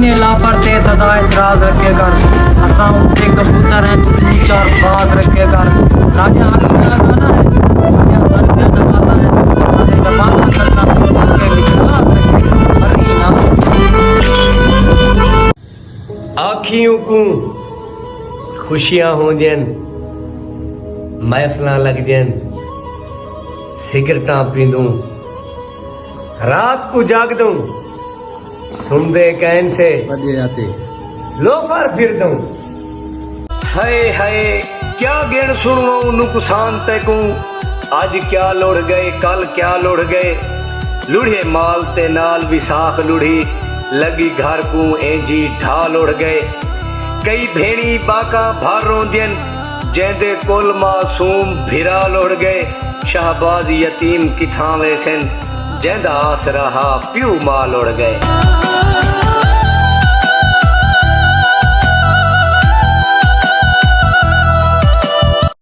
ने लाफर ते सदा इतराज रखे कर असा उठते कबूतर हैं तू चार बाज रखे कर साढ़े हाथ में आजाना है साढ़े सच का नवाला है साढ़े जबान करना के लिखना मरी ना आखियों को खुशियां हो जन महफिल लग जन सिगरटा पींदू रात को जाग दूं सुनदे कैन से लोफर फिर दूं हाय हाय क्या गिण सुनवाऊं नुकसान तैकू आज क्या लोड़ गए कल क्या लोड़ गए लुढ़े माल ते नाल विसाख लुढ़ी लगी घर को एंजी ढा लोड़ गए कई भेड़ी बाका भारों दिन जेंदे कुल मासूम भिरा लोड़ गए शहबाज यतीम किथां वैसन जेंदा आस रहा प्यू मां लोड़ गए।